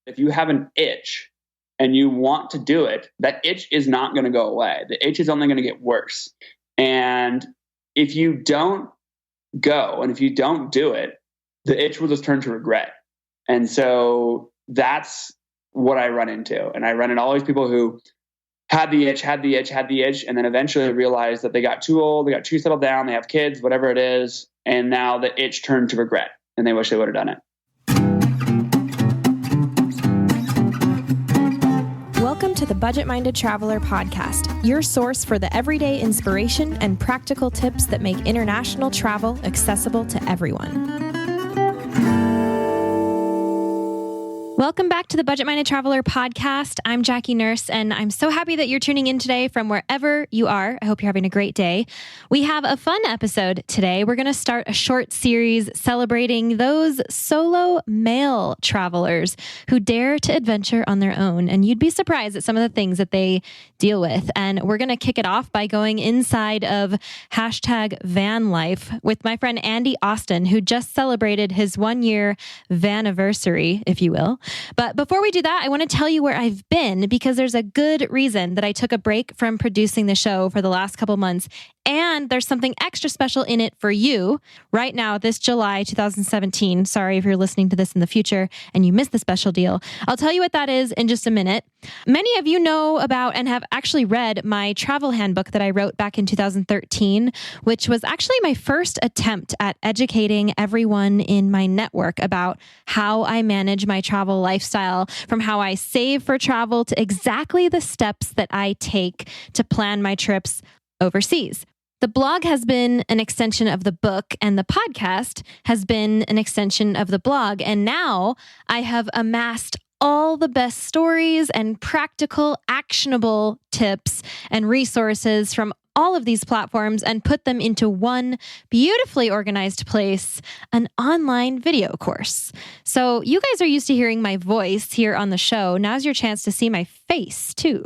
If you have an itch and you want to do it, that itch is not going to go away. The itch is only going to get worse. And if you don't go and if you don't do it, the itch will just turn to regret. And so that's what I run into. And I run into all these people who had the itch, and then eventually realized that they got too old, they got too settled down, they have kids, whatever it is, and now the itch turned to regret, and they wish they would have done it. Welcome to the Budget-Minded Traveler podcast, your source for the everyday inspiration and practical tips that make international travel accessible to everyone. Welcome back to the Budget-Minded Traveler podcast. I'm Jackie Nurse, and I'm so happy that you're tuning in today from wherever you are. I hope you're having a great day. We have a fun episode today. We're going to start a short series celebrating those solo male travelers who dare to adventure on their own. And you'd be surprised at some of the things that they deal with. And we're going to kick it off by going inside of #vanlife with my friend Andy Austin, who just celebrated his 1-year vaniversary, if you will. But before we do that, I want to tell you where I've been, because there's a good reason that I took a break from producing the show for the last couple months. And there's something extra special in it for you right now, this July 2017. Sorry if you're listening to this in the future and you missed the special deal. I'll tell you what that is in just a minute. Many of you know about and have actually read my travel handbook that I wrote back in 2013, which was actually my first attempt at educating everyone in my network about how I manage my travel lifestyle, from how I save for travel to exactly the steps that I take to plan my trips overseas. The blog has been an extension of the book, and the podcast has been an extension of the blog. And now I have amassed all the best stories and practical, actionable tips and resources from all of these platforms and put them into one beautifully organized place, an online video course. So you guys are used to hearing my voice here on the show. Now's your chance to see my face too.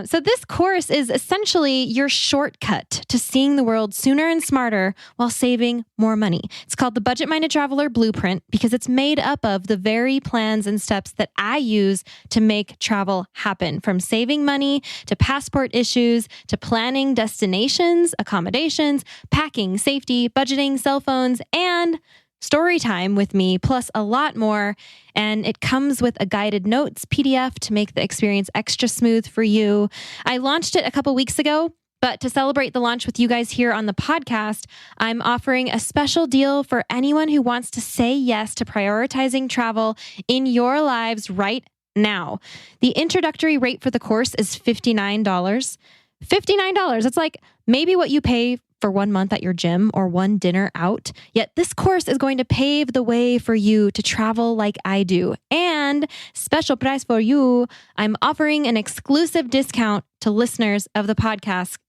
So this course is essentially your shortcut to seeing the world sooner and smarter while saving more money. It's called the Budget-Minded Traveler Blueprint because it's made up of the very plans and steps that I use to make travel happen, from saving money to passport issues to planning destinations, accommodations, packing, safety, budgeting, cell phones, and story time with me, plus a lot more. And it comes with a guided notes PDF to make the experience extra smooth for you. I launched it a couple weeks ago, but to celebrate the launch with you guys here on the podcast, I'm offering a special deal for anyone who wants to say yes to prioritizing travel in your lives right now. The introductory rate for the course is $59. $59. It's like maybe what you pay for 1 month at your gym or one dinner out. Yet this course is going to pave the way for you to travel like I do. And special price for you, I'm offering an exclusive discount to listeners of the podcast.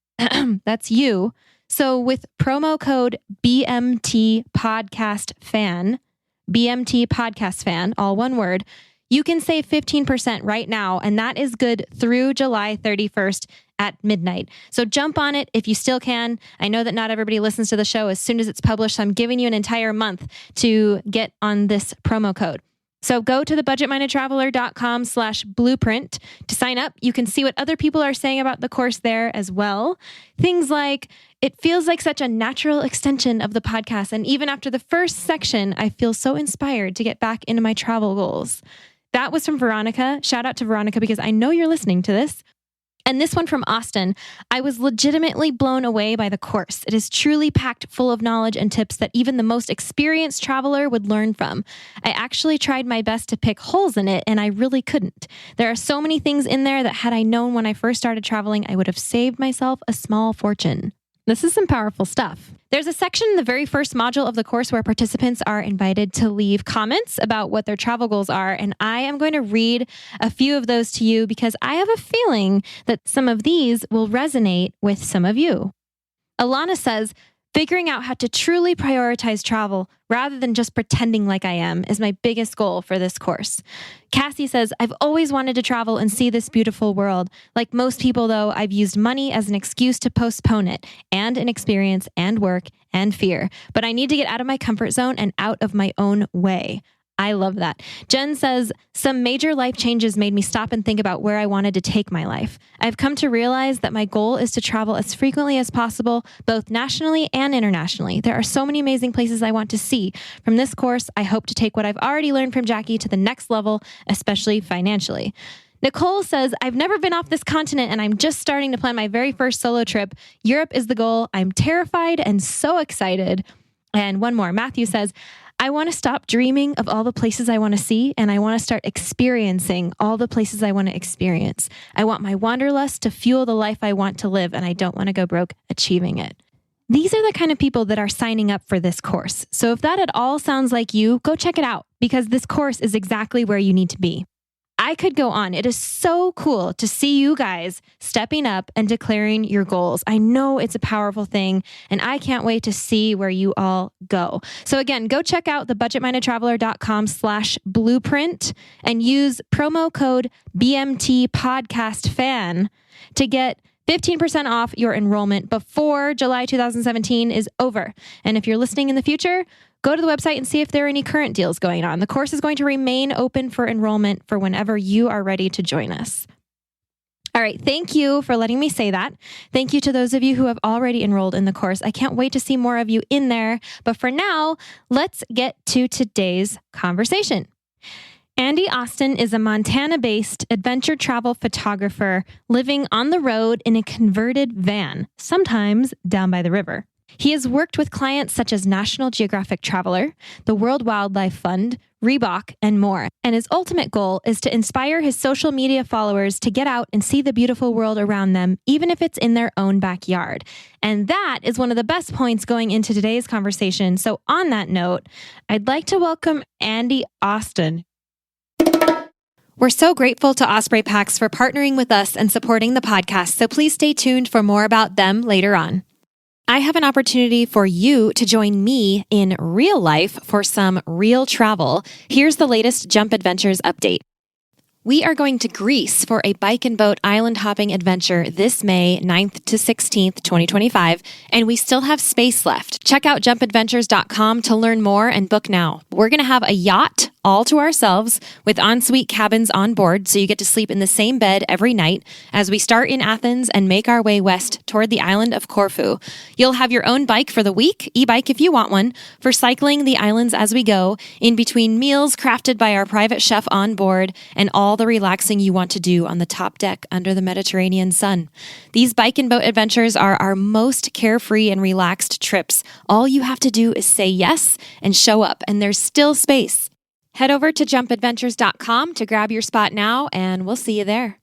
That's you. So with promo code BMT Podcast Fan, BMT Podcast Fan, all one word, you can save 15% right now, and that is good through July 31st at midnight. So jump on it if you still can. I know that not everybody listens to the show as soon as it's published, so I'm giving you an entire month to get on this promo code. So go to thebudgetmindedtraveler.com/blueprint to sign up. You can see what other people are saying about the course there as well. Things like, it feels like such a natural extension of the podcast. And even after the first section, I feel so inspired to get back into my travel goals. That was from Veronica. Shout out to Veronica because I know you're listening to this. And this one from Austin, I was legitimately blown away by the course. It is truly packed full of knowledge and tips that even the most experienced traveler would learn from. I actually tried my best to pick holes in it, and I really couldn't. There are so many things in there that had I known when I first started traveling, I would have saved myself a small fortune. This is some powerful stuff. There's a section in the very first module of the course where participants are invited to leave comments about what their travel goals are, and I am going to read a few of those to you because I have a feeling that some of these will resonate with some of you. Alana says, figuring out how to truly prioritize travel rather than just pretending like I am is my biggest goal for this course. Cassie says, I've always wanted to travel and see this beautiful world. Like most people, though, I've used money as an excuse to postpone it, and an experience and work and fear. But I need to get out of my comfort zone and out of my own way. I love that. Jen says, some major life changes made me stop and think about where I wanted to take my life. I've come to realize that my goal is to travel as frequently as possible, both nationally and internationally. There are so many amazing places I want to see. From this course, I hope to take what I've already learned from Jackie to the next level, especially financially. Nicole says, I've never been off this continent and I'm just starting to plan my very first solo trip. Europe is the goal. I'm terrified and so excited. And one more. Matthew says, I want to stop dreaming of all the places I want to see, and I want to start experiencing all the places I want to experience. I want my wanderlust to fuel the life I want to live, and I don't want to go broke achieving it. These are the kind of people that are signing up for this course. So if that at all sounds like you, go check it out, because this course is exactly where you need to be. I could go on. It is so cool to see you guys stepping up and declaring your goals. I know it's a powerful thing, and I can't wait to see where you all go. So again, go check out thebudgetmindedtraveler.com/blueprint and use promo code BMT podcast fan to get 15% off your enrollment before July 2017 is over. And if you're listening in the future, go to the website and see if there are any current deals going on. The course is going to remain open for enrollment for whenever you are ready to join us. All right. Thank you for letting me say that. Thank you to those of you who have already enrolled in the course. I can't wait to see more of you in there. But for now, let's get to today's conversation. Andy Austin is a Montana-based adventure travel photographer living on the road in a converted van, sometimes down by the river. He has worked with clients such as National Geographic Traveler, the World Wildlife Fund, Reebok, and more. And his ultimate goal is to inspire his social media followers to get out and see the beautiful world around them, even if it's in their own backyard. And that is one of the best points going into today's conversation. So on that note, I'd like to welcome Andy Austin. We're so grateful to Osprey Packs for partnering with us and supporting the podcast, so please stay tuned for more about them later on. I have an opportunity for you to join me in real life for some real travel. Here's the latest Jump Adventures update. We are going to Greece for a bike and boat island hopping adventure this May 9th to 16th, 2025, and we still have space left. Check out jumpadventures.com to learn more and book now. We're going to have a yacht all to ourselves with ensuite cabins on board, so you get to sleep in the same bed every night as we start in Athens and make our way west toward the island of Corfu. You'll have your own bike for the week, e-bike if you want one, for cycling the islands as we go, in between meals crafted by our private chef on board, and all the relaxing you want to do on the top deck under the Mediterranean sun. These bike and boat adventures are our most carefree and relaxed trips. All you have to do is say yes and show up, and there's still space. Head over to jumpadventures.com to grab your spot now, and we'll see you there.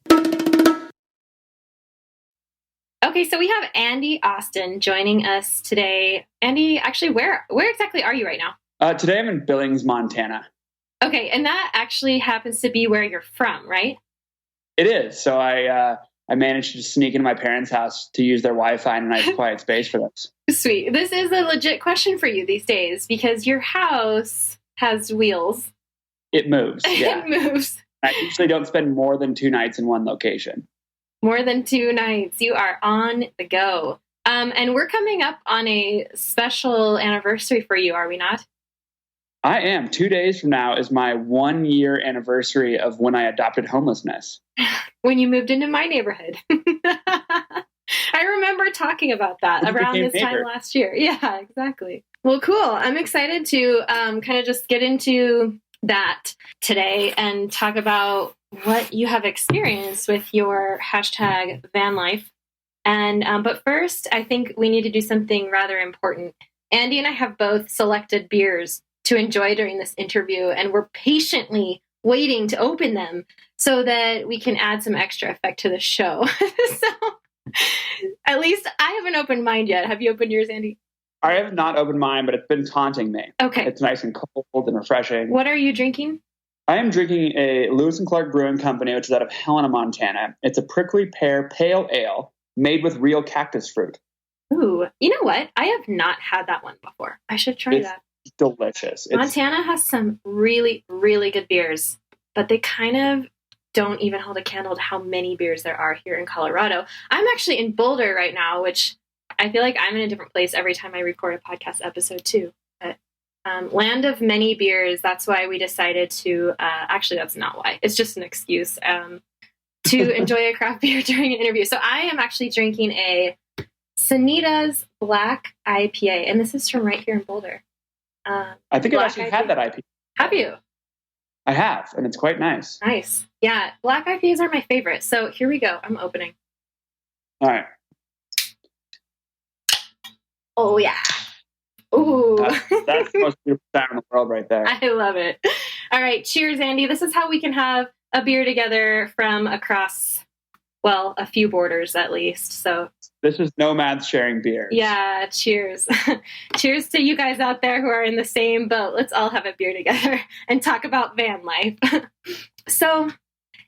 Okay, so we have Andy Austin joining us today. Andy, actually, where exactly are you right now? Today I'm in Billings, Montana. Okay, and that actually happens to be where you're from, right? It is. So I managed to sneak into my parents' house to use their Wi-Fi in a nice quiet space for this. Sweet. This is a legit question for you these days because your house has wheels. It moves. Yeah. It moves. I usually don't spend more than 2 nights in one location. More than 2 nights. You are on the go. And we're coming up on a special anniversary for you, are we not? I am. 2 days from now is my 1-year anniversary of when I adopted homelessness. When you moved into my neighborhood. I remember talking about that around this time last year. Yeah, exactly. Well, cool. I'm excited to kind of just get into that today and talk about what you have experienced with your hashtag van life. And but first, I think we need to do something rather important. Andy and I have both selected beers to enjoy during this interview, and we're patiently waiting to open them so that we can add some extra effect to the show. So at least I haven't opened mine yet. Have you opened yours, Andy? I have not opened mine, but it's been taunting me. Okay. It's nice and cold and refreshing. What are you drinking? I am drinking a Lewis & Clark Brewing Company, which is out of Helena, Montana. It's a prickly pear pale ale made with real cactus fruit. Ooh, you know what? I have not had that one before. I should try that. It's delicious. Montana has some really, really good beers, but they kind of don't even hold a candle to how many beers there are here in Colorado. I'm actually in Boulder right now, which I feel like I'm in a different place every time I record a podcast episode too. But Land of many beers. That's why we decided to, actually, that's not why. It's just an excuse to enjoy a craft beer during an interview. So I am actually drinking a Sanitas Black IPA, and this is from right here in Boulder. I think I've actually had that IPA. Have you? I have, and it's quite nice. Nice. Yeah, black IPAs are my favorite. So here we go. I'm opening. All right. Oh, yeah. Ooh. That's the most beautiful sound in the world right there. I love it. All right. Cheers, Andy. This is how we can have a beer together from across, well, a few borders at least. So this is nomads sharing beers. Yeah. Cheers. Cheers to you guys out there who are in the same boat. Let's all have a beer together and talk about van life. So,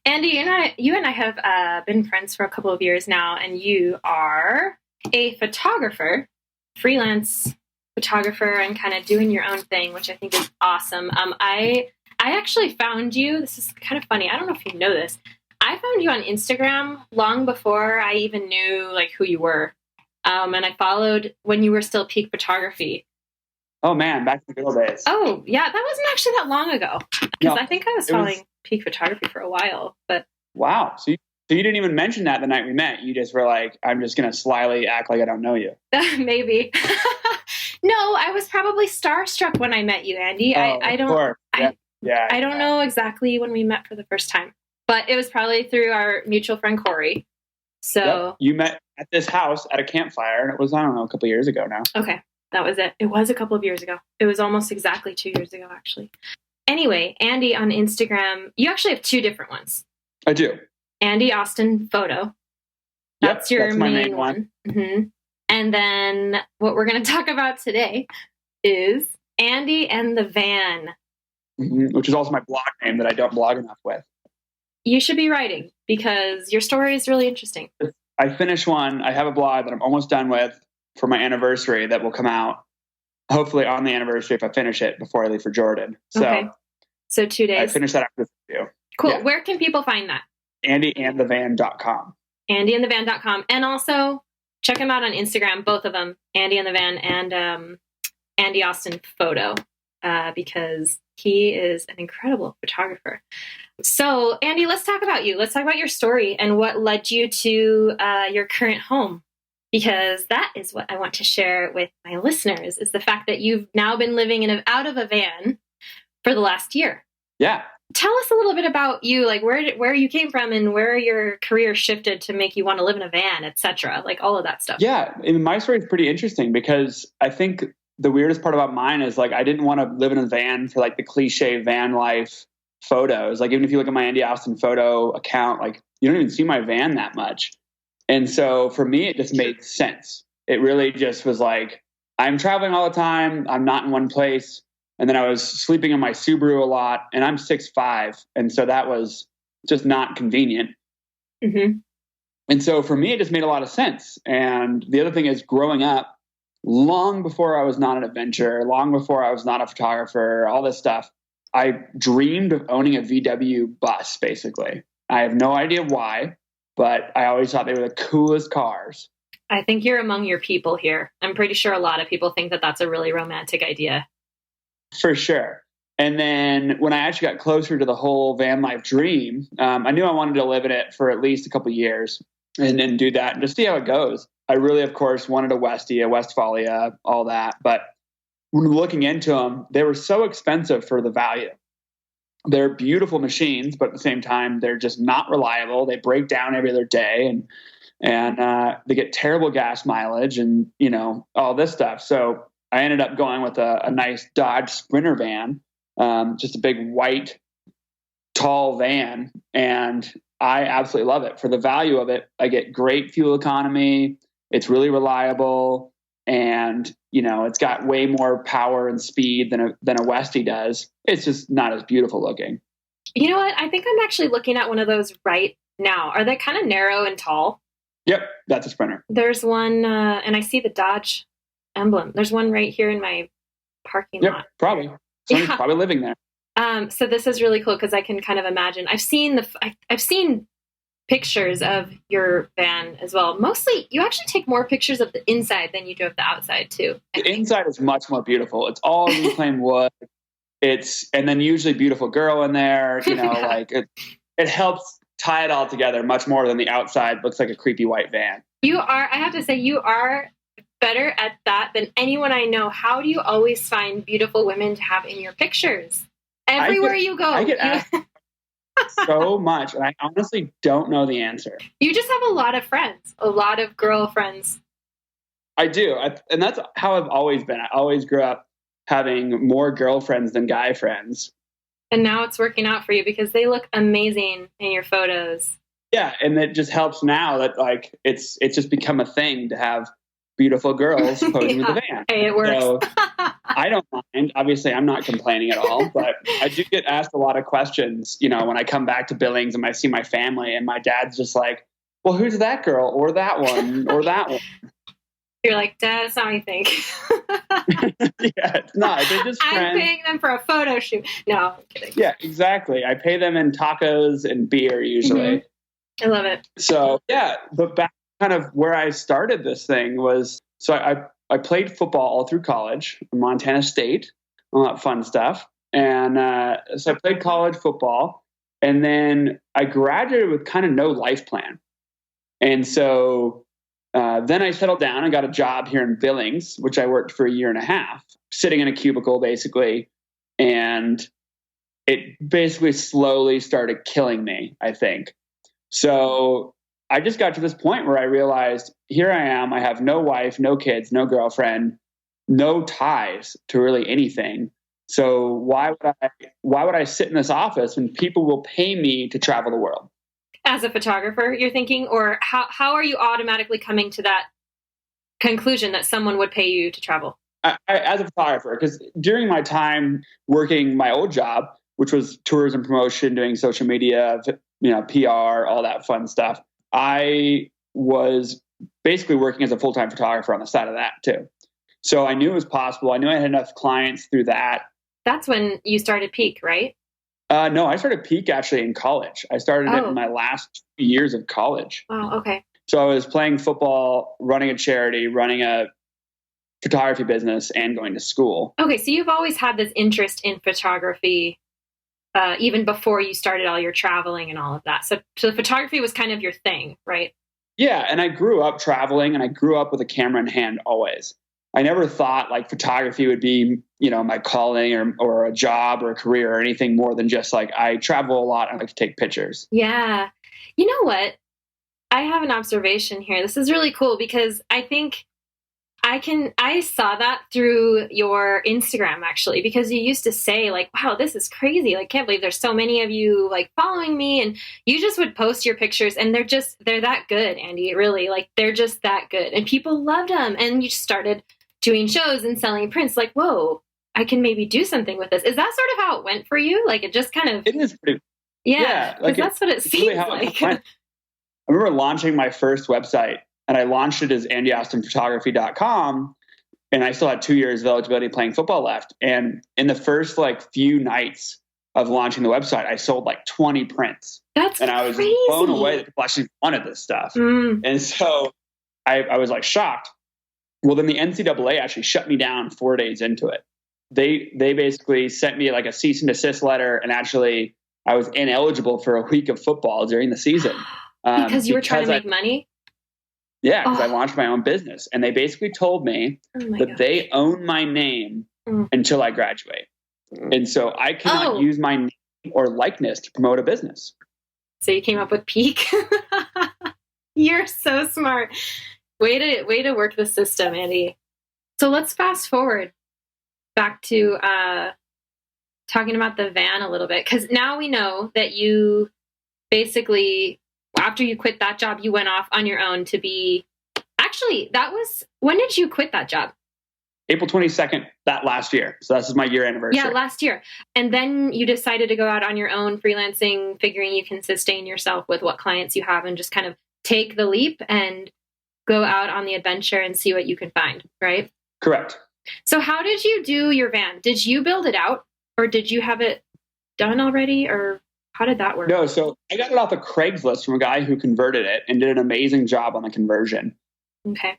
Andy, you and I have been friends for a couple of years now, and you are a photographer, freelance photographer, and kind of doing your own thing, which I think is awesome. I actually found you. This is kind of funny. I don't know if you know this. I found you on Instagram long before I even knew like who you were. And I followed when you were still peak photography. Oh man, back in the good old days. Oh yeah, that wasn't actually that long ago. Because I think I was following peak photography for a while. But wow, so you didn't even mention that the night we met. You just were like, I'm just going to slyly act like I don't know you. Maybe. No, I was probably starstruck when I met you, Andy. Oh, I don't. Of course. I don't know exactly when we met for the first time, but it was probably through our mutual friend Corey. So you met at this house at a campfire, and it was, I don't know, a couple of years ago now. Okay, that was it. It was a couple of years ago. It was almost exactly 2 years ago, actually. Anyway, Andy on Instagram, you actually have two different ones. I do. Andy Austin Photo. That's your main one. Mm-hmm. And then what we're going to talk about today is Andy and the Van. Mm-hmm. Which is also my blog name that I don't blog enough with. You should be writing because your story is really interesting. I finished one. I have a blog that I'm almost done with for my anniversary that will come out hopefully on the anniversary if I finish it before I leave for Jordan. So 2 days. I finished that after this video. Cool. Yeah. Yeah. Where can people find that? AndyandtheVan.com. AndyandtheVan.com. And also check him out on Instagram, both of them, Andy and the Van and Andy Austin Photo, because he is an incredible photographer. So, Andy, let's talk about you. Let's talk about your story and what led you to your current home, because that is what I want to share with my listeners, is the fact that you've now been living out of a van for the last year. Yeah. Tell us a little bit about you, like where you came from and where your career shifted to make you want to live in a van, etc. Like all of that stuff. Yeah. And my story is pretty interesting because I think the weirdest part about mine is like I didn't want to live in a van for like the cliche van life photos. Like even if you look at my Andy Austin Photo account, like you don't even see my van that much. And so for me, it just made sense. It really just was like, I'm traveling all the time. I'm not in one place. And then I was sleeping in my Subaru a lot, and I'm 6'5", and so that was just not convenient. Mm-hmm. And so for me, it just made a lot of sense. And the other thing is growing up, long before I was not an adventurer, long before I was not a photographer, all this stuff, I dreamed of owning a VW bus, basically. I have no idea why, but I always thought they were the coolest cars. I think you're among your people here. I'm pretty sure a lot of people think that that's a really romantic idea. For sure. And then when I actually got closer to the whole van life dream, I knew I wanted to live in it for at least a couple of years and then do that and just see how it goes. I really, of course, wanted a Westie, a Westfalia, all that. But when looking into them, they were so expensive for the value. They're beautiful machines, but at the same time, they're just not reliable. They break down every other day and they get terrible gas mileage and, you know, all this stuff. So I ended up going with a nice Dodge Sprinter van, just a big white, tall van. And I absolutely love it. For the value of it, I get great fuel economy. It's really reliable. And, you know, it's got way more power and speed than a Westie does. It's just not as beautiful looking. You know what? I think I'm actually looking at one of those right now. Are they kind of narrow and tall? Yep, that's a Sprinter. There's one, and I see the Dodge emblem. There's one right here in my parking lot. Probably. Someone's probably living there. So this is really cool because I can kind of imagine. I've seen pictures of your van as well. Mostly, you actually take more pictures of the inside than you do of the outside too. The inside is much more beautiful. It's all reclaimed wood. And then usually beautiful girl in there, like it helps tie it all together much more than the outside looks like a creepy white van. I have to say, you are better at that than anyone I know. How do you always find beautiful women to have in your pictures? Everywhere you go. I get asked so much, and I honestly don't know the answer. You just have a lot of friends, a lot of girlfriends. I do. And that's how I've always been. I always grew up having more girlfriends than guy friends. And now it's working out for you because they look amazing in your photos. Yeah, and it just helps now that like it's just become a thing to have beautiful girls posing with the van. Hey, it works. So I don't mind. Obviously, I'm not complaining at all, but I do get asked a lot of questions, when I come back to Billings and I see my family, and my dad's just like, well, who's that girl or that one or that one? You're like, Dad, it's not what you think. Yeah, it's not. They're just friends. I'm paying them for a photo shoot. No, I'm kidding. Yeah, exactly. I pay them in tacos and beer usually. Mm-hmm. I love it. So, yeah, but back kind of where I started this thing was, so I played football all through college, Montana State, all that fun stuff. And so I played college football, and then I graduated with kind of no life plan. And so then I settled down and got a job here in Billings, which I worked for a year and a half, sitting in a cubicle basically. And it basically slowly started killing me, I think. So I just got to this point where I realized, here I am, I have no wife, no kids, no girlfriend, no ties to really anything. So why would I sit in this office when people will pay me to travel the world? As a photographer, you're thinking, or how are you automatically coming to that conclusion that someone would pay you to travel? As a photographer, because during my time working my old job, which was tourism promotion, doing social media, PR, all that fun stuff, I was basically working as a full-time photographer on the side of that too. So I knew it was possible. I knew I had enough clients through that. That's when you started Peak, right? No, I started Peak actually in college. I started it in my last years of college. Wow, okay. So I was playing football, running a charity, running a photography business, and going to school. Okay, so you've always had this interest in photography even before you started all your traveling and all of that. So photography was kind of your thing, right? Yeah, and I grew up traveling, and I grew up with a camera in hand always. I never thought like photography would be, my calling or a job or a career or anything more than just like I travel a lot and I like to take pictures. Yeah. You know what? I have an observation here. This is really cool because I think I saw that through your Instagram actually, because you used to say like, wow, this is crazy. Like, can't believe there's so many of you like following me. And you just would post your pictures and they're that good, Andy, really. Like they're just that good. And people loved them. And you just started doing shows and selling prints. Like, whoa, I can maybe do something with this. Is that sort of how it went for you? Like it just kind of. It is pretty. Yeah, like that's what it seems really like. I remember launching my first website. And I launched it as andyaustinphotography.com. And I still had 2 years of eligibility playing football left. And in the first few nights of launching the website, I sold 20 prints. That's and I was crazy. Blown away that people actually wanted this stuff. And so I was shocked. Well, then the NCAA actually shut me down 4 days into it. They basically sent me a cease and desist letter. And actually I was ineligible for a week of football during the season. Because you were trying to make money? Yeah, because I launched my own business. And they basically told me that they own my name until I graduate. And so I cannot use my name or likeness to promote a business. So you came up with Peak? You're so smart. Way to work the system, Andy. So let's fast forward back to talking about the van a little bit. Because now we know that you basically... After you quit that job, you went off on your own to be... Actually, when did you quit that job? April 22nd, that last year. So this is my year anniversary. Yeah, last year. And then you decided to go out on your own freelancing, figuring you can sustain yourself with what clients you have and just kind of take the leap and go out on the adventure and see what you can find, right? Correct. So how did you do your van? Did you build it out or did you have it done already? Or How did that work? No, so I got it off of Craigslist from a guy who converted it and did an amazing job on the conversion. Okay.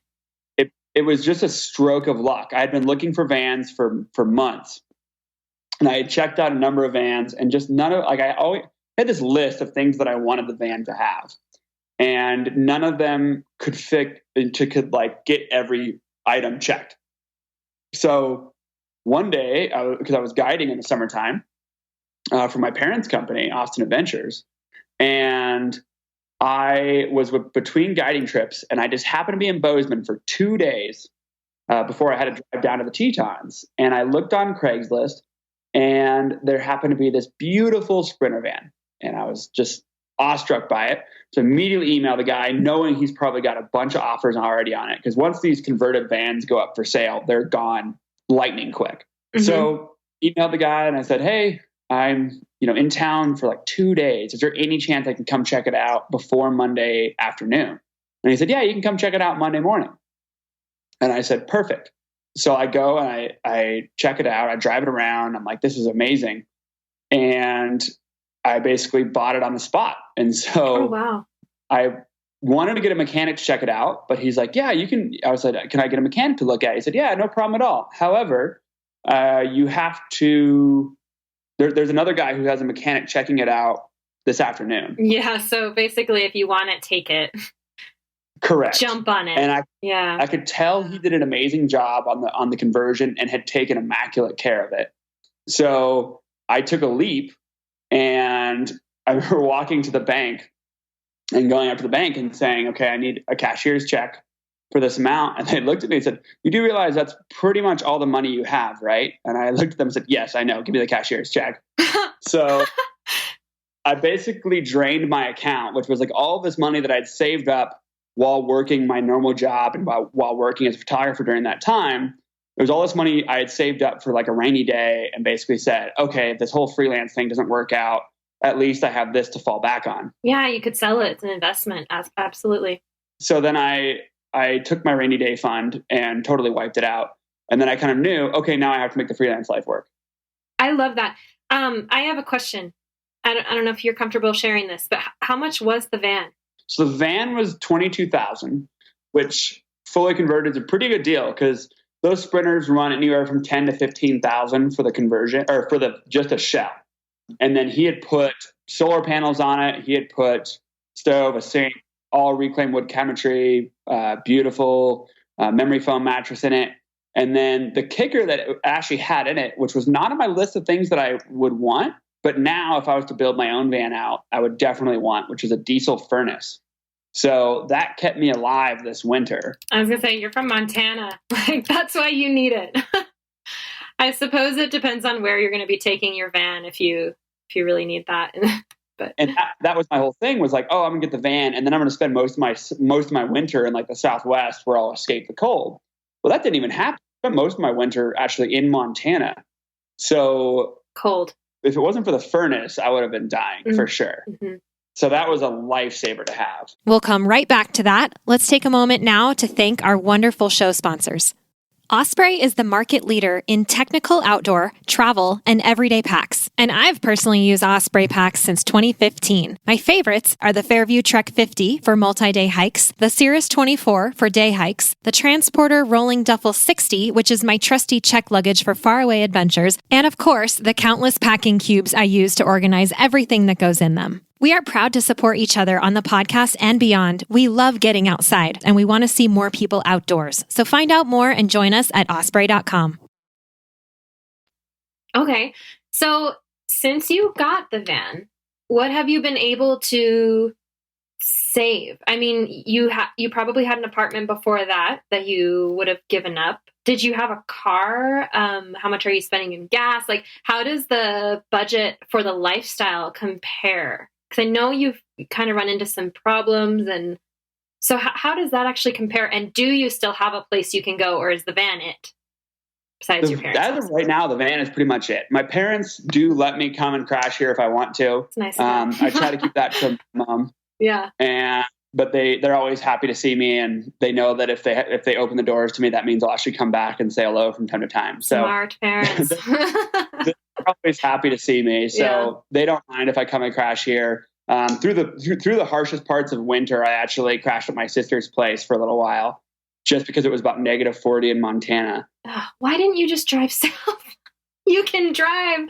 It was just a stroke of luck. I had been looking for vans for months, and I had checked out a number of vans, and just none of, like, I always had this list of things that I wanted the van to have, and none of them could get every item checked. So one day, because I was guiding in the summertime for my parents' company, Austin Adventures, and I was between guiding trips, and I just happened to be in Bozeman for 2 days before I had to drive down to the Tetons. And I looked on Craigslist, and there happened to be this beautiful Sprinter van, and I was just awestruck by it. So immediately emailed the guy, knowing he's probably got a bunch of offers already on it, because once these converted vans go up for sale, they're gone lightning quick. Mm-hmm. So emailed the guy, and I said, hey, I'm in town for like 2 days. Is there any chance I can come check it out before Monday afternoon? And he said, yeah, you can come check it out Monday morning. And I said, perfect. So I go and I check it out. I drive it around. I'm like, this is amazing. And I basically bought it on the spot. And so wow. I wanted to get a mechanic to check it out, but he's like, yeah, you can. I was like, can I get a mechanic to look at it? He said, yeah, no problem at all. However, you have to... There's another guy who has a mechanic checking it out this afternoon. Yeah. So basically, if you want it, take it. Correct. Jump on it. And I could tell he did an amazing job on the conversion and had taken immaculate care of it. So I took a leap, and I remember walking to the bank and going up to the bank and saying, okay, I need a cashier's check for this amount. And they looked at me and said, you do realize that's pretty much all the money you have, right? And I looked at them and said, yes, I know. Give me the cashier's check. So I basically drained my account, which was like all this money that I'd saved up while working my normal job and while working as a photographer during that time. It was all this money I had saved up for like a rainy day, and basically said, okay, if this whole freelance thing doesn't work out, at least I have this to fall back on. Yeah, you could sell it. It's an investment. Absolutely. So then I took my rainy day fund and totally wiped it out. And then I kind of knew, okay, now I have to make the freelance life work. I love that. I have a question. I don't know if you're comfortable sharing this, but how much was the van? So the van was $22,000, which fully converted is a pretty good deal, because those Sprinters run anywhere from $10,000 to $15,000 for the conversion, or for just a shell. And then he had put solar panels on it. He had put stove, a sink, all reclaimed wood cabinetry, beautiful memory foam mattress in it. And then the kicker that it actually had in it, which was not on my list of things that I would want, but now if I was to build my own van out, I would definitely want, which is a diesel furnace. So that kept me alive this winter. I was going to say, you're from Montana. Like, that's why you need it. I suppose it depends on where you're going to be taking your van if you really need that. But that was my whole thing, was like, oh, I'm gonna get the van, and then I'm gonna spend most of my winter in like the Southwest where I'll escape the cold. Well, that didn't even happen. I spent most of my winter actually in Montana. So cold. If it wasn't for the furnace, I would have been dying for sure. Mm-hmm. So that was a lifesaver to have. We'll come right back to that. Let's take a moment now to thank our wonderful show sponsors. Osprey is the market leader in technical outdoor, travel, and everyday packs. And I've personally used Osprey packs since 2015. My favorites are the Fairview Trek 50 for multi-day hikes, the Cirrus 24 for day hikes, the Transporter Rolling Duffel 60, which is my trusty check luggage for faraway adventures, and of course, the countless packing cubes I use to organize everything that goes in them. We are proud to support each other on the podcast and beyond. We love getting outside, and we want to see more people outdoors. So find out more and join us at osprey.com. Okay, so since you got the van, what have you been able to save? I mean, you probably had an apartment before that you would have given up. Did you have a car? How much are you spending in gas? Like, how does the budget for the lifestyle compare? Because I know you've kind of run into some problems. And so how does that actually compare? And do you still have a place you can go, or is the van it? Besides your parents? As of right now, the van is pretty much it. My parents do let me come and crash here if I want to. It's nice. I try to keep that to mom. Yeah. But they're always happy to see me, and they know that if they open the doors to me, that means I'll actually come back and say hello from time to time. So smart parents. always happy to see me. So they don't mind if I come and crash here. Through the harshest parts of winter, I actually crashed at my sister's place for a little while, just because it was about -40 in Montana. Why didn't you just drive south? You can drive.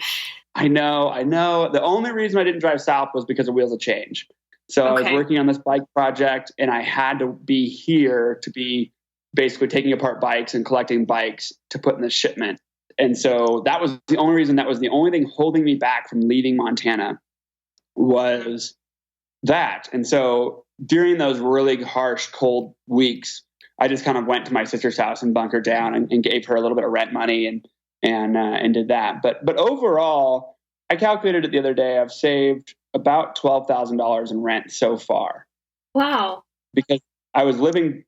I know. The only reason I didn't drive south was because of Wheels of Change. So I was working on this bike project, and I had to be here to be basically taking apart bikes and collecting bikes to put in the shipment. And so that was the only reason, that was the only thing holding me back from leaving Montana, was that. And so during those really harsh, cold weeks, I just kind of went to my sister's house and bunkered down and gave her a little bit of rent money and did that. But overall, I calculated it the other day. I've saved about $12,000 in rent so far. Wow. Because I wasn't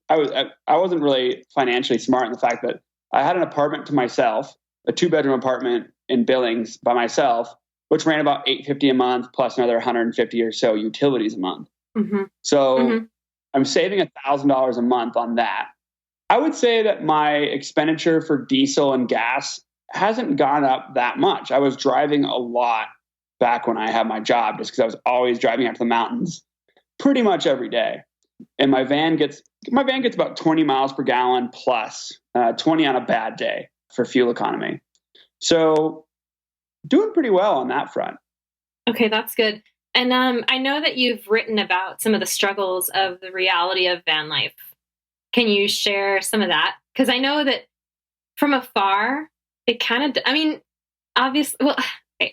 really financially smart in the fact that I had an apartment to myself, a 2-bedroom apartment in Billings by myself, which ran about $850 a month plus another 150 or so utilities a month. Mm-hmm. So I'm saving $1,000 a month on that. I would say that my expenditure for diesel and gas hasn't gone up that much. I was driving a lot back when I had my job, just because I was always driving out to the mountains pretty much every day. And my van gets about 20 miles per gallon plus 20 on a bad day for fuel economy. So doing pretty well on that front. Okay, that's good. And I know that you've written about some of the struggles of the reality of van life. Can you share some of that? Because I know that from afar, it kind of, I mean, obviously, well,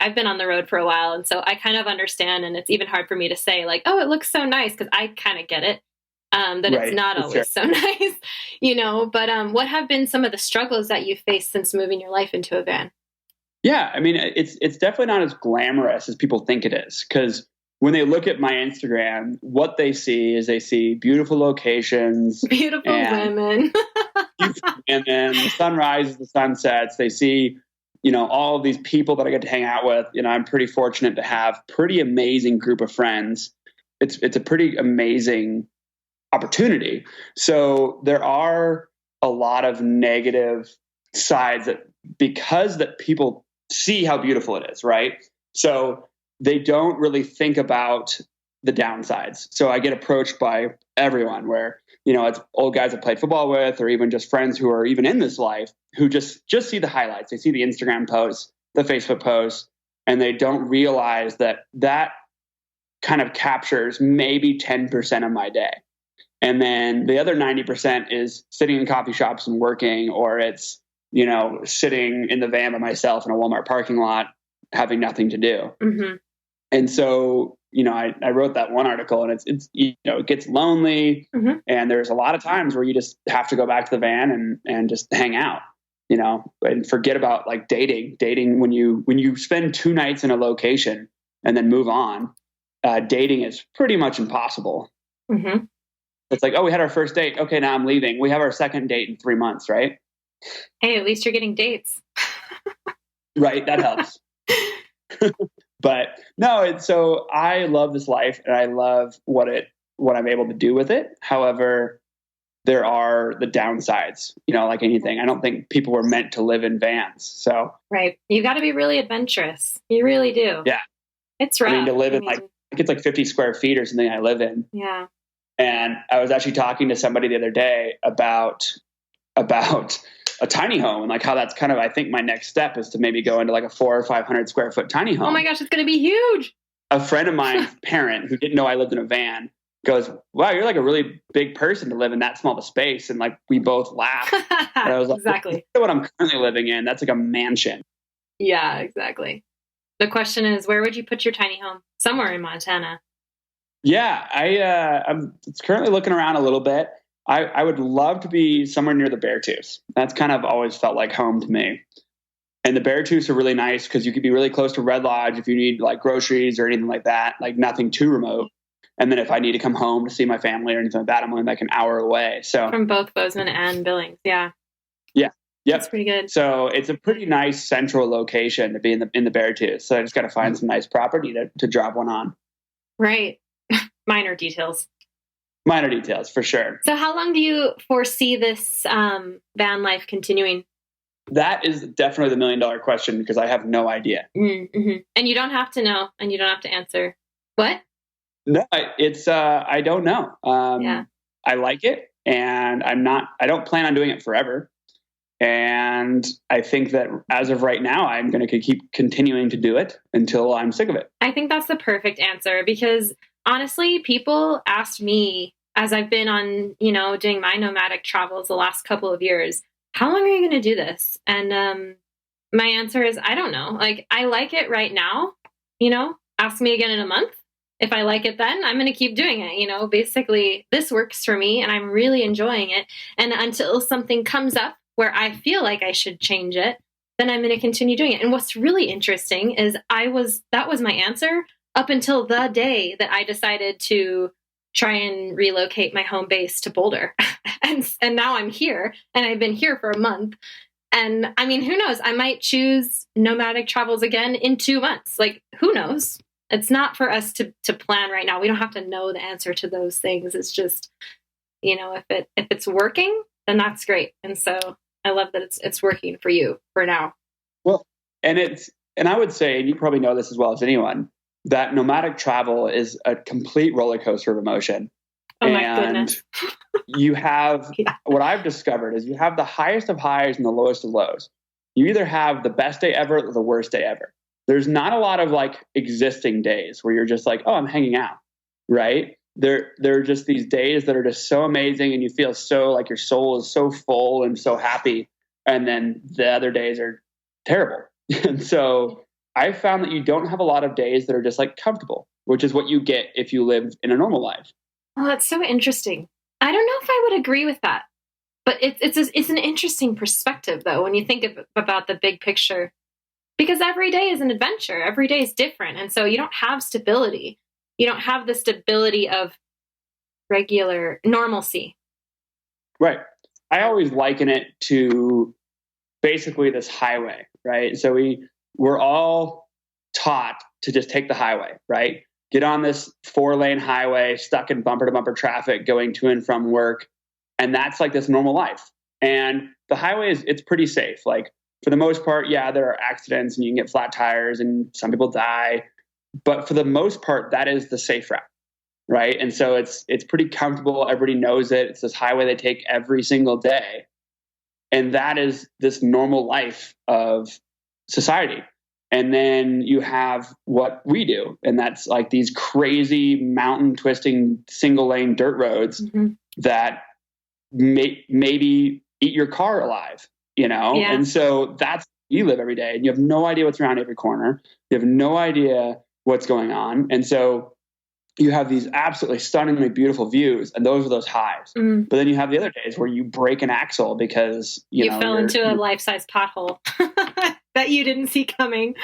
I've been on the road for a while, and so I kind of understand, and it's even hard for me to say, like, oh, it looks so nice, because I kind of get it, that it's not always so nice, but what have been some of the struggles that you've faced since moving your life into a van? Yeah, I mean, it's definitely not as glamorous as people think it is, because when they look at my Instagram, what they see is they see beautiful locations, beautiful women, the sunrises, the sunsets. They see, all of these people that I get to hang out with. I'm pretty fortunate to have pretty amazing group of friends. It's a pretty amazing opportunity. So there are a lot of negative sides because people see how beautiful it is, right? So they don't really think about the downsides. So I get approached by everyone where, it's old guys I played football with, or even just friends who are even in this life, who just see the highlights. They see the Instagram posts, the Facebook posts, and they don't realize that kind of captures maybe 10% of my day. And then the other 90% is sitting in coffee shops and working, or it's, sitting in the van by myself in a Walmart parking lot, having nothing to do. Mm-hmm. And so, I wrote that one article, and it's it gets lonely, and there's a lot of times where you just have to go back to the van and just hang out, and forget about like dating when you spend 2 nights in a location and then move on. Dating is pretty much impossible. Mm-hmm. It's like, oh, we had our first date. Okay, now I'm leaving. We have our second date in 3 months, right? Hey, at least you're getting dates. Right, that helps. But no, so I love this life, and I love what I'm able to do with it. However, there are the downsides, like anything. I don't think people were meant to live in vans. So right, you got to be really adventurous. You really do. Yeah, it's rough. I mean, to live in I think it's like 50 square feet or something I live in. Yeah. And I was actually talking to somebody the other day about a tiny home, and like how that's kind of, I think my next step is to maybe go into like a 400 or 500 square foot tiny home. Oh my gosh, it's going to be huge. A friend of mine's parent who didn't know I lived in a van goes, wow, you're like a really big person to live in that small of a space. And like, we both laughed. And I was like, exactly. What I'm currently living in, that's like a mansion. Yeah, exactly. The question is, where would you put your tiny home? Somewhere in Montana. Yeah, I'm currently looking around a little bit. I would love to be somewhere near the Beartooths. That's kind of always felt like home to me. And the Beartooths are really nice because you could be really close to Red Lodge if you need like groceries or anything like that, like nothing too remote. And then if I need to come home to see my family or anything like that, I'm only like an hour away. So from both Bozeman and Billings. Yeah. Yeah. Yep. That's pretty good. So it's a pretty nice central location to be in the Beartooths. So I just got to find some nice property to drop one on. Right. Minor details. Minor details, for sure. So how long do you foresee this van life continuing? That is definitely the $1 million question because I have no idea. Mm-hmm. And you don't have to know, and you don't have to answer. What? No, it's I don't know. Yeah. I like it, and I don't plan on doing it forever. And I think that as of right now, I'm going to keep continuing to do it until I'm sick of it. I think that's the perfect answer because honestly, people asked me as I've been on, doing my nomadic travels the last couple of years, how long are you going to do this? And my answer is, I don't know. Like, I like it right now, ask me again in a month. If I like it, then I'm going to keep doing it. Basically this works for me and I'm really enjoying it. And until something comes up where I feel like I should change it, then I'm going to continue doing it. And what's really interesting is that was my answer up until the day that I decided to try and relocate my home base to Boulder. and now I'm here and I've been here for a month. And I mean, who knows? I might choose nomadic travels again in 2 months. Like, who knows? It's not for us to plan right now. We don't have to know the answer to those things. It's just, if it's working, then that's great. And so I love that it's working for you for now. Well, and I would say, and you probably know this as well as anyone, that nomadic travel is a complete roller coaster of emotion. Oh my goodness. You have, what I've discovered is you have the highest of highs and the lowest of lows. You either have the best day ever or the worst day ever. There's not a lot of like existing days where you're just like, oh, I'm hanging out, right? There are just these days that are just so amazing and you feel so like your soul is so full and so happy. And then the other days are terrible. And so I found that you don't have a lot of days that are just like comfortable, which is what you get if you live in a normal life. Oh, that's so interesting. I don't know if I would agree with that, but it's an interesting perspective though, when you think about the big picture, because every day is an adventure. Every day is different. And so you don't have stability. You don't have the stability of regular normalcy. Right. I always liken it to basically this highway, right? So we're all taught to just take the highway, right? Get on this 4-lane highway, stuck in bumper to bumper traffic, going to and from work. And that's like this normal life. And the highway it's pretty safe. Like for the most part, yeah, there are accidents and you can get flat tires and some people die. But for the most part, that is the safe route, right? And so it's pretty comfortable. Everybody knows it. It's this highway they take every single day. And that is this normal life of society. And then you have what we do. And that's like these crazy mountain twisting single lane dirt roads that maybe eat your car alive, Yeah. And so that's, you live every day and you have no idea what's around every corner. You have no idea what's going on. And so you have these absolutely stunningly beautiful views, and those are those highs. But then you have the other days where you break an axle because you fell into a life-size pothole that you didn't see coming.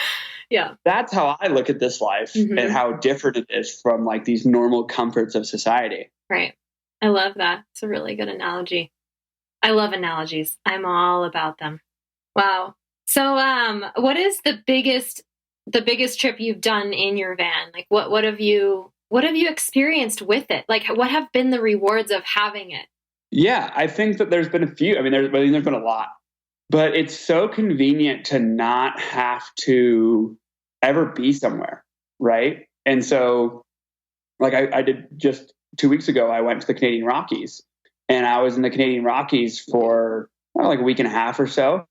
Yeah. That's how I look at this life and how different it is from like these normal comforts of society. Right. I love that. It's a really good analogy. I love analogies. I'm all about them. Wow. So what is the biggest trip you've done in your van? Like what have you experienced with it? Like what have been the rewards of having it? Yeah, I think that there's been a few. I mean, there's been a lot, but it's so convenient to not have to ever be somewhere, right? And so like I did just 2 weeks ago, I went to the Canadian Rockies and I was in the Canadian Rockies for like a week and a half or so,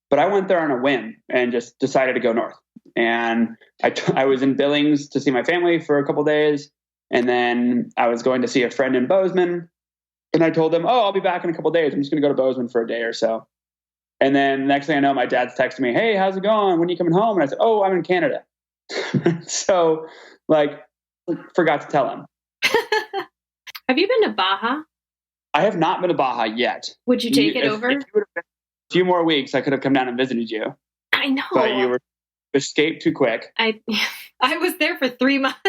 but I went there on a whim and just decided to go north. And I was in Billings to see my family for a couple of days. And then I was going to see a friend in Bozeman. And I told them, I'll be back in a couple of days. I'm just going to go to Bozeman for a day or so. And then next thing I know, my dad's texting me, hey, how's it going? When are you coming home? And I said, I'm in Canada. So like, forgot to tell him. Have you been to Baja? I have not been to Baja yet. Would you take it over? If you would have been a few more weeks, I could have come down and visited you. I know. But you escaped too quick. I was there for 3 months.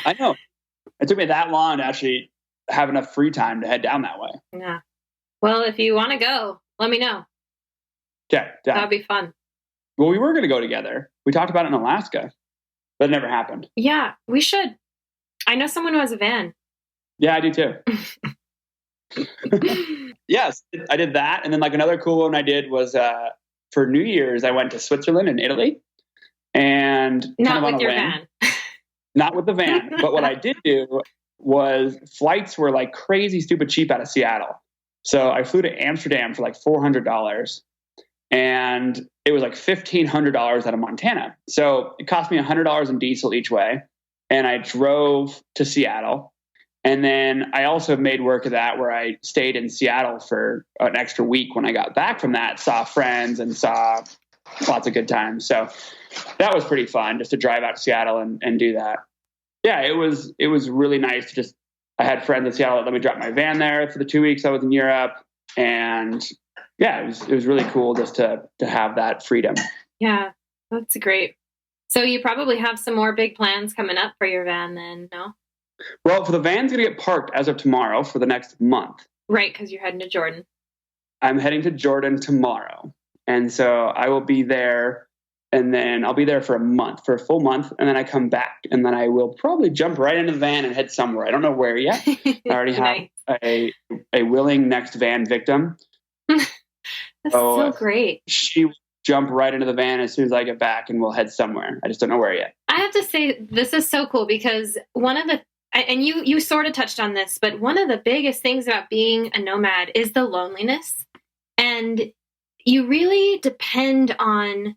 I know. It took me that long to actually have enough free time to head down that way. Yeah. Well, if you want to go, let me know. Okay. That'd be fun. Well, we were going to go together. We talked about it in Alaska, but it never happened. Yeah, we should. I know someone who has a van. Yeah, I do too. Yes, I did that. And then like another cool one I did was for New Year's, I went to Switzerland and Italy and Not kind of on with a your whim. van. Not with the van. But what I did do was flights were like crazy, stupid cheap out of Seattle. So I flew to Amsterdam for like $400 and it was like $1,500 out of Montana. So it cost me $100 in diesel each way. And I drove to Seattle. And then I also made work of that where I stayed in Seattle for an extra week when I got back from that, saw friends and saw lots of good times. So that was pretty fun just to drive out to Seattle and do that. Yeah, it was really nice to just, I had friends in Seattle that let me drop my van there for the 2 weeks I was in Europe. And yeah, it was really cool just to have that freedom. Yeah, that's great. So you probably have some more big plans coming up for your van then, no? Well, for the van's going to get parked as of tomorrow for the next month. Right, because you're heading to Jordan. I'm heading to Jordan tomorrow. And so I will be there, and then I'll be there for a full month, and then I come back, and then I will probably jump right into the van and head somewhere. I don't know where yet. I already have a willing next van victim. That's so great. She will jump right into the van as soon as I get back, and we'll head somewhere. I just don't know where yet. I have to say, this is so cool because one of the, and you sort of touched on this, but one of the biggest things about being a nomad is the loneliness. And you really depend on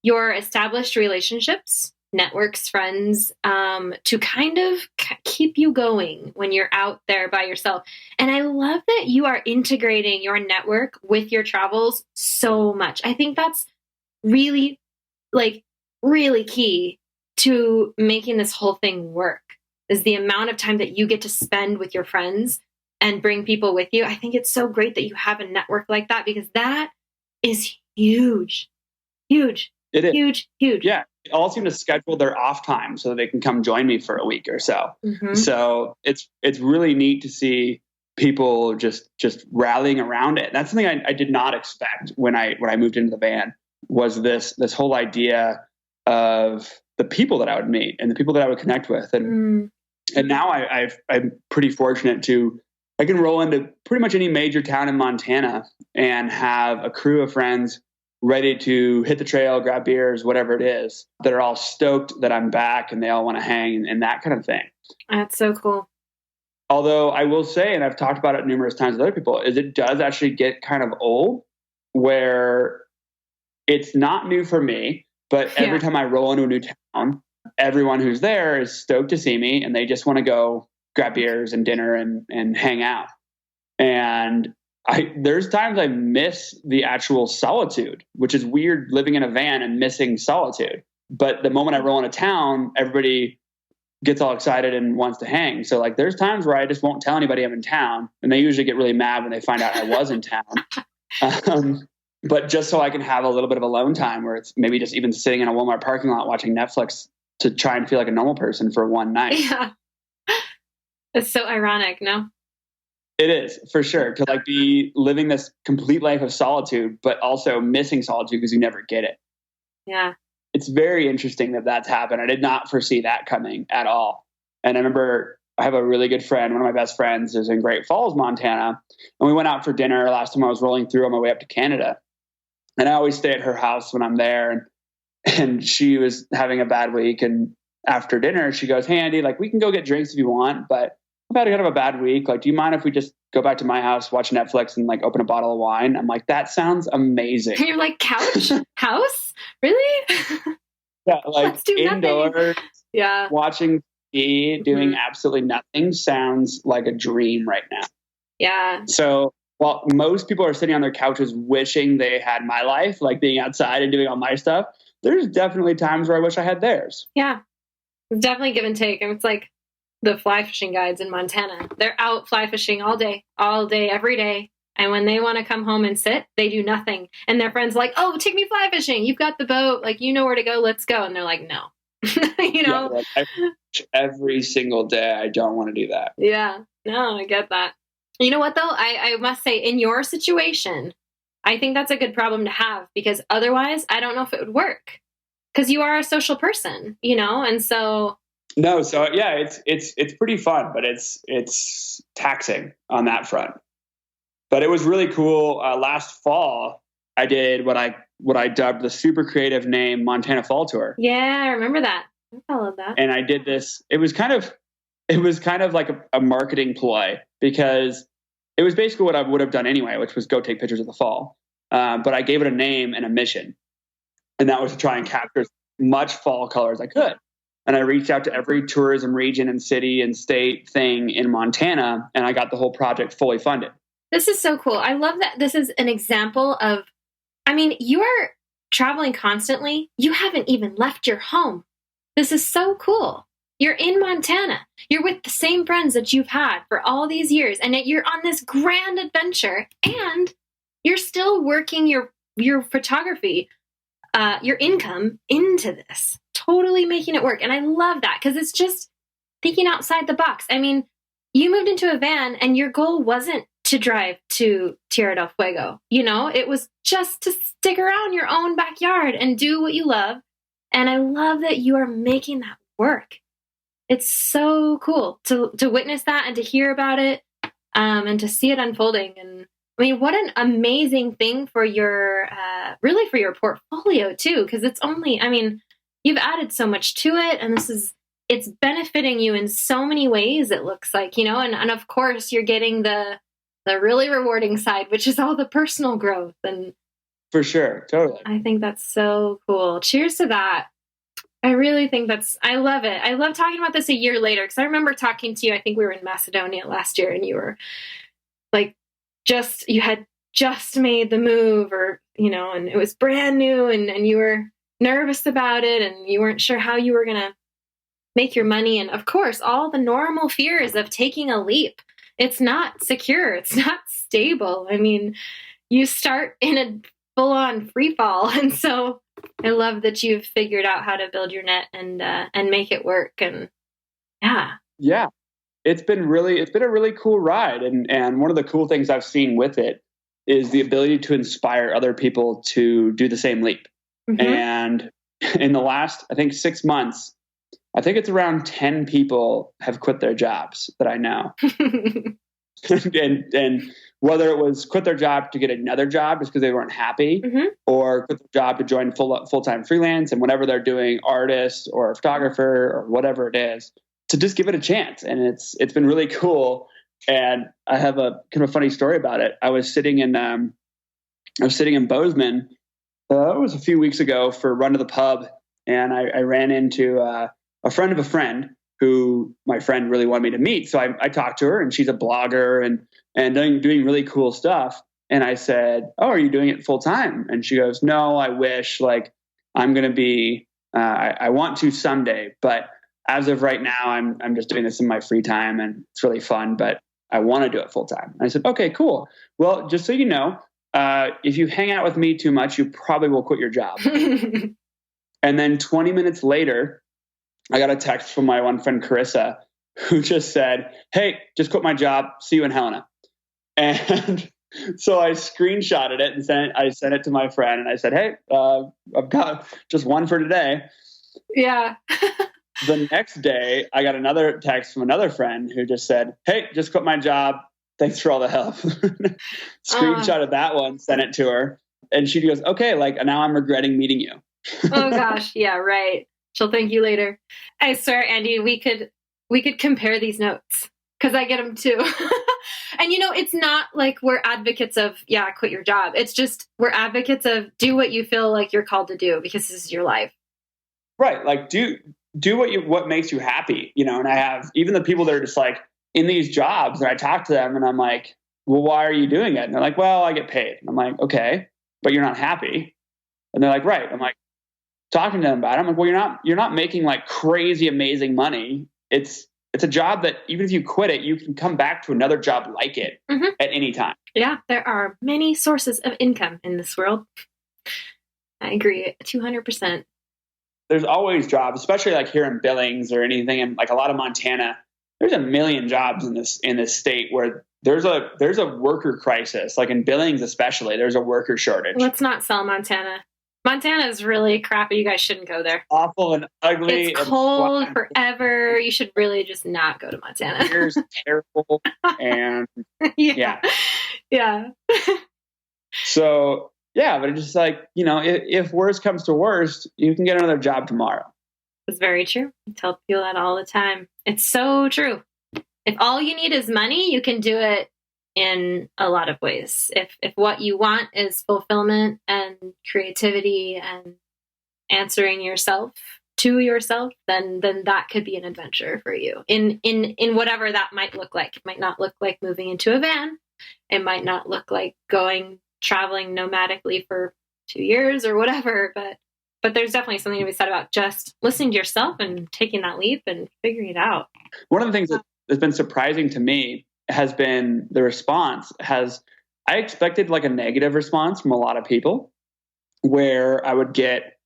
your established relationships, networks, friends, to kind of keep you going when you're out there by yourself. And I love that you are integrating your network with your travels so much. I think that's really, really key to making this whole thing work, is the amount of time that you get to spend with your friends and bring people with you. I think it's so great that you have a network like that, because that is huge. Huge. It is. Huge. Yeah. They all seem to schedule their off time so they can come join me for a week or so. Mm-hmm. So it's really neat to see people just rallying around it. And that's something I did not expect when I moved into the van, was this whole idea of the people that I would meet and the people that I would connect with. And now I'm pretty fortunate I can roll into pretty much any major town in Montana and have a crew of friends ready to hit the trail, grab beers, whatever it is, that are all stoked that I'm back and they all want to hang and that kind of thing. That's so cool. Although I will say, and I've talked about it numerous times with other people, is it does actually get kind of old, where it's not new for me, but every time I roll into a new town, everyone who's there is stoked to see me and they just want to go grab beers and dinner and hang out. And there's times I miss the actual solitude, which is weird, living in a van and missing solitude. But the moment I roll into town, everybody gets all excited and wants to hang. So like there's times where I just won't tell anybody I'm in town, and they usually get really mad when they find out I was in town. But just so I can have a little bit of alone time, where it's maybe just even sitting in a Walmart parking lot watching Netflix to try and feel like a normal person for one night. Yeah. It's so ironic, no? It is, for sure, to like be living this complete life of solitude, but also missing solitude because you never get it. Yeah. It's very interesting that that's happened. I did not foresee that coming at all. And I remember I have a really good friend, one of my best friends is in Great Falls, Montana. And we went out for dinner last time I was rolling through on my way up to Canada. And I always stay at her house when I'm there. And she was having a bad week. And after dinner, she goes, "Hey, Andy, like we can go get drinks if you want, but I've had kind of a bad week. Like, do you mind if we just go back to my house, watch Netflix, and like open a bottle of wine?" I'm like, that sounds amazing. And you're like, couch? House? Really? Yeah, like indoors, yeah, watching TV, doing absolutely nothing sounds like a dream right now. Yeah. So while most people are sitting on their couches wishing they had my life, like being outside and doing all my stuff, there's definitely times where I wish I had theirs. Yeah. Definitely give and take. And it's like the fly fishing guides in Montana. They're out fly fishing all day, every day. And when they want to come home and sit, they do nothing. And their friends are like, "Oh, take me fly fishing. You've got the boat. Like, you know where to go. Let's go." And they're like, "No." You know? Yeah, like every single day, I don't want to do that. Yeah. No, I get that. You know what, though? I must say, in your situation, I think that's a good problem to have, because otherwise, I don't know if it would work. Because you are a social person, you know? And so... No, so yeah, it's pretty fun, but it's taxing on that front. But it was really cool. Last fall, I did what I dubbed the super creative name Montana Fall Tour. Yeah, I remember that. I followed that. And I did this. It was kind of like a marketing ploy, because it was basically what I would have done anyway, which was go take pictures of the fall. But I gave it a name and a mission, and that was to try and capture as much fall color as I could. And I reached out to every tourism region and city and state thing in Montana, and I got the whole project fully funded. This is so cool. I love that this is an example of, I mean, you are traveling constantly. You haven't even left your home. This is so cool. You're in Montana. You're with the same friends that you've had for all these years, and yet you're on this grand adventure, and you're still working your photography, your income into this, totally making it work. And I love that, because it's just thinking outside the box. I mean, you moved into a van, and your goal wasn't to drive to Tierra del Fuego. You know, it was just to stick around your own backyard and do what you love. And I love that you are making that work. It's so cool to witness that and to hear about it, and to see it unfolding. And I mean, what an amazing thing for your, really for your portfolio too, because it's only, I mean, you've added so much to it, and it's benefiting you in so many ways, it looks like, you know, and of course you're getting the really rewarding side, which is all the personal growth. And for sure, totally. I think that's so cool. Cheers to that. I really think I love it. I love talking about this a year later, because I remember talking to you, I think we were in Macedonia last year, and you were like, you had just made the move, or, you know, and it was brand new, and you were nervous about it, and you weren't sure how you were going to make your money. And of course, all the normal fears of taking a leap. It's not secure. It's not stable. I mean, you start in a full-on free fall. And so I love that you've figured out how to build your net and make it work. And yeah, it's been a really cool ride. And one of the cool things I've seen with it is the ability to inspire other people to do the same leap. Mm-hmm. And in the last, I think 6 months, I think it's around 10 people have quit their jobs that I know. and whether it was quit their job to get another job just because they weren't happy, mm-hmm. or quit their job to join full-time freelance, and whatever they're doing, artist or photographer or whatever it is, to just give it a chance. And it's been really cool. And I have a kind of a funny story about it. I was sitting in Bozeman. It was a few weeks ago for a run to the pub, and I ran into a friend of a friend who my friend really wanted me to meet. So I talked to her, and she's a blogger and doing really cool stuff. And I said, "Oh, are you doing it full time?" And she goes, "No, I wish. Like, I'm going to be. I want to someday, but as of right now, I'm just doing this in my free time, and it's really fun. But I want to do it full time." And I said, "Okay, cool. Well, just so you know, if you hang out with me too much, you probably will quit your job." And then 20 minutes later, I got a text from my one friend, Carissa, who just said, "Hey, just quit my job. See you in Helena." And so I screenshotted it and sent it to my friend, and I said, "Hey, I've got just one for today." Yeah. The next day, I got another text from another friend who just said, "Hey, just quit my job. Thanks for all the help." Screenshotted that one, sent it to her. And she goes, "Okay, like now I'm regretting meeting you." Oh gosh. Yeah, right. She'll thank you later. I swear, Andy, we could compare these notes, because I get them too. And you know, it's not like we're advocates of, quit your job. It's just, we're advocates of do what you feel like you're called to do, because this is your life. Right. Like do what makes you happy, you know. And I have even the people that are just like in these jobs, and I talk to them and I'm like, "Well, why are you doing it?" And they're like, "Well, I get paid." And I'm like, "Okay, but you're not happy." And they're like, "Right." I'm like, talking to them about it, I'm like, "Well, you're not making like crazy amazing money. It's a job that even if you quit it, you can come back to another job like it, mm-hmm. at any time." Yeah, there are many sources of income in this world. I agree 200%. There's always jobs, especially like here in Billings or anything, and like a lot of Montana. There's a million jobs in this state where there's a worker crisis. Like in Billings, especially, there's a worker shortage. Let's not sell Montana. Montana is really crappy. You guys shouldn't go there. Awful and ugly. It's cold forever. You should really just not go to Montana. It's terrible. And yeah. Yeah. So yeah, but it's just like, if worst comes to worst, you can get another job tomorrow. It's very true. I tell people that all the time. It's so true. If all you need is money, you can do it in a lot of ways. If what you want is fulfillment and creativity and answering yourself to yourself, then that could be an adventure for you in whatever that might look like. It might not look like moving into a van. It might not look like traveling nomadically for 2 years or whatever, but there's definitely something to be said about just listening to yourself and taking that leap and figuring it out. One of the things that's been surprising to me has been the response. I expected like a negative response from a lot of people, where I would get,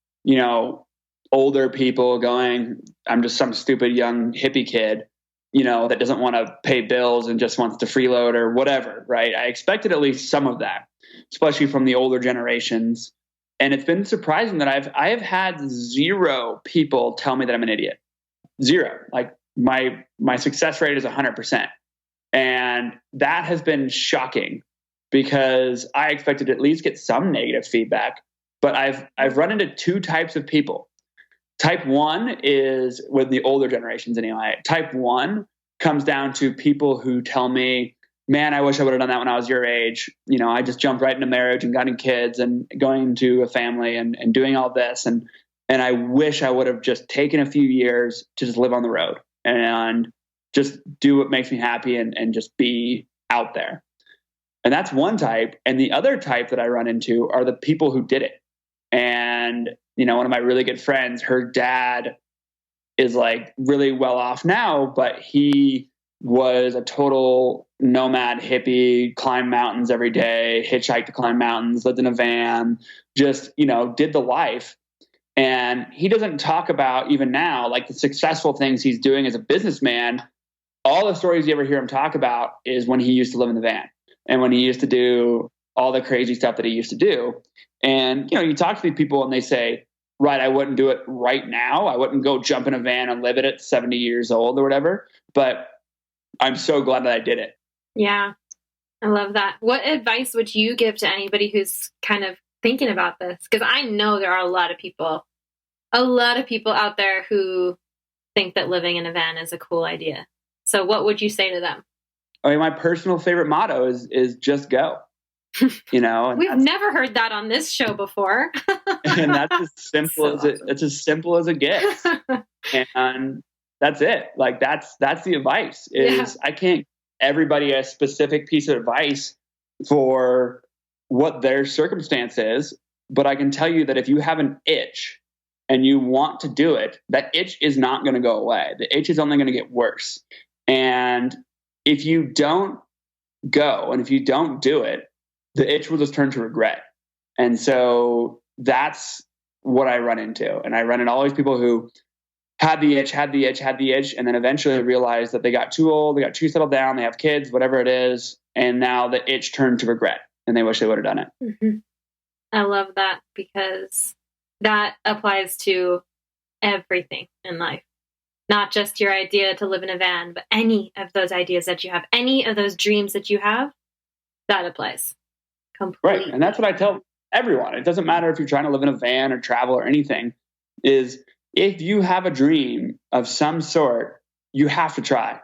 older people going, I'm just some stupid young hippie kid, that doesn't want to pay bills and just wants to freeload or whatever, right? I expected at least some of that, especially from the older generations. And it's been surprising that I have had 0 people tell me that I'm an idiot. 0. Like my success rate is 100%. And that has been shocking, because I expected to at least get some negative feedback. But I've run into 2 types of people. Type 1 is with the older generations anyway. Type 1 comes down to people who tell me, man, I wish I would have done that when I was your age. I just jumped right into marriage and gotten kids and going into a family and doing all this. And I wish I would have just taken a few years to just live on the road and just do what makes me happy and just be out there. And that's one type. And the other type that I run into are the people who did it. And, one of my really good friends, her dad is like really well off now, but he was a total nomad hippie, climbed mountains every day, hitchhiked to climb mountains, lived in a van, just, did the life. And he doesn't talk about, even now, like the successful things he's doing as a businessman. All the stories you ever hear him talk about is when he used to live in the van and when he used to do all the crazy stuff that he used to do. And, you talk to these people and they say, right, I wouldn't do it right now. I wouldn't go jump in a van and live it at 70 years old or whatever. But I'm so glad that I did it. Yeah, I love that. What advice would you give to anybody who's kind of thinking about this? Because I know there are a lot of people out there who think that living in a van is a cool idea. So what would you say to them? I mean, my personal favorite motto is just go. And we've never heard that on this show before. And that's as simple as it. It's as simple as it gets. And that's it. Like that's the advice. I can't give everybody a specific piece of advice for what their circumstance is, but I can tell you that if you have an itch and you want to do it, that itch is not going to go away. The itch is only going to get worse. And if you don't go and if you don't do it, the itch will just turn to regret. And so that's what I run into. And I run into all these people who had the itch, and then eventually realized that they got too old, they got too settled down, they have kids, whatever it is. And now the itch turned to regret and they wish they would have done it. Mm-hmm. I love that, because that applies to everything in life. Not just your idea to live in a van, but any of those ideas that you have, any of those dreams that you have, that applies completely. Right. And that's what I tell everyone. It doesn't matter if you're trying to live in a van or travel or anything, is if you have a dream of some sort, you have to try,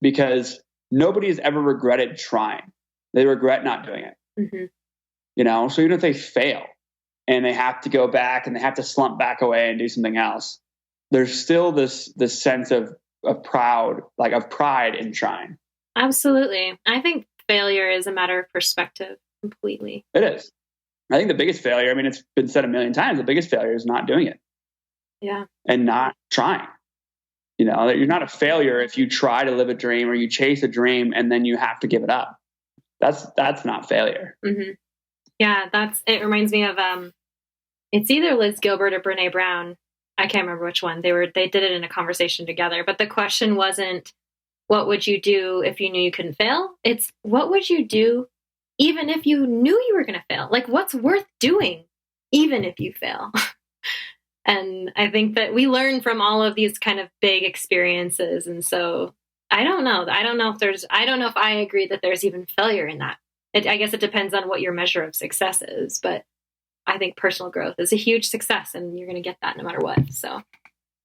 because nobody has ever regretted trying. They regret not doing it. Mm-hmm. So even if they fail and they have to go back and they have to slump back away and do something else, there's still this sense of pride in trying. Absolutely. I think failure is a matter of perspective completely. It is. I think the biggest failure, I mean, it's been said a million times, the biggest failure is not doing it. Yeah. And not trying. That you're not a failure if you try to live a dream or you chase a dream and then you have to give it up. That's not failure. Mm-hmm. Yeah, it reminds me of it's either Liz Gilbert or Brene Brown. I can't remember which one. They did it in a conversation together, but the question wasn't, what would you do if you knew you couldn't fail? It's, what would you do even if you knew you were going to fail? Like, what's worth doing even if you fail? And I think that we learn from all of these kind of big experiences. And so I don't know. I don't know if I agree that there's even failure in that. I guess it depends on what your measure of success is, but I think personal growth is a huge success, and you're going to get that no matter what. So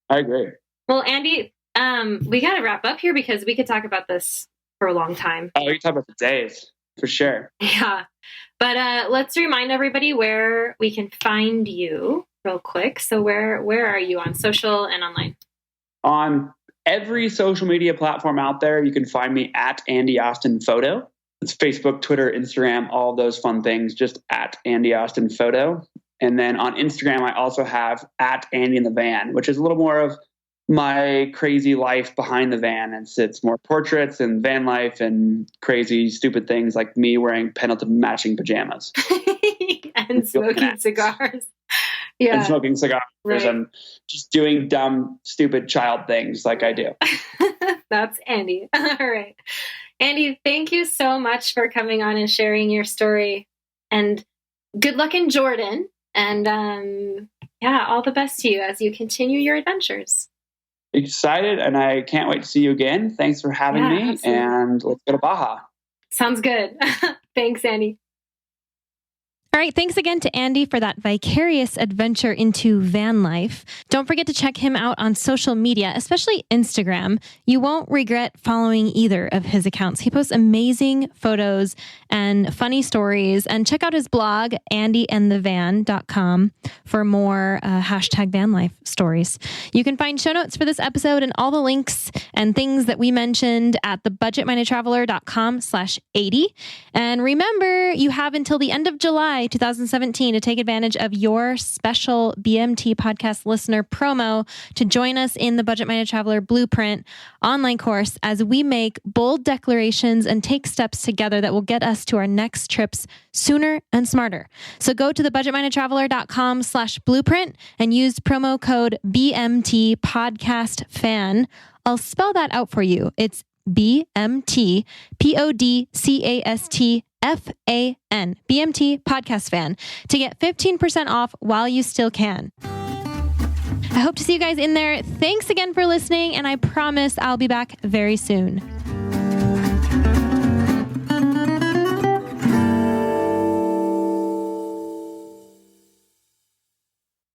I agree. Well, Andy, we got to wrap up here because we could talk about this for a long time. Oh, we can talk about the days for sure. Yeah. But let's remind everybody where we can find you real quick. So where are you on social and online? On every social media platform out there, you can find me at Andy Austin Photo. It's Facebook, Twitter, Instagram, all those fun things, just at Andy Austin Photo. And then on Instagram, I also have at Andy in the Van, which is a little more of my crazy life behind the van. And it's more portraits and van life and crazy, stupid things like me wearing Pendleton matching pajamas. And smoking cigars. Yeah. And smoking cigars right. And just doing dumb, stupid child things like I do. That's Andy. All right. Andy, thank you so much for coming on and sharing your story. And good luck in Jordan. And all the best to you as you continue your adventures. Excited, and I can't wait to see you again. Thanks for having me, absolutely. And let's go to Baja. Sounds good. Thanks, Andy. All right, thanks again to Andy for that vicarious adventure into van life. Don't forget to check him out on social media, especially Instagram. You won't regret following either of his accounts. He posts amazing photos and funny stories. And check out his blog, andyandthevan.com, for more #vanlife stories. You can find show notes for this episode and all the links and things that we mentioned at thebudgetmindedtraveler.com/80. And remember, you have until the end of July 2017 to take advantage of your special BMT podcast listener promo to join us in the Budget Minded Traveler Blueprint online course as we make bold declarations and take steps together that will get us to our next trips sooner and smarter. So go to thebudgetmindedtraveler.com/blueprint and use promo code BMT podcast fan. I'll spell that out for you. It's BMT PODCAST FAN, BMT podcast fan, to get 15% off while you still can. I hope to see you guys in there. Thanks again for listening, and I promise I'll be back very soon.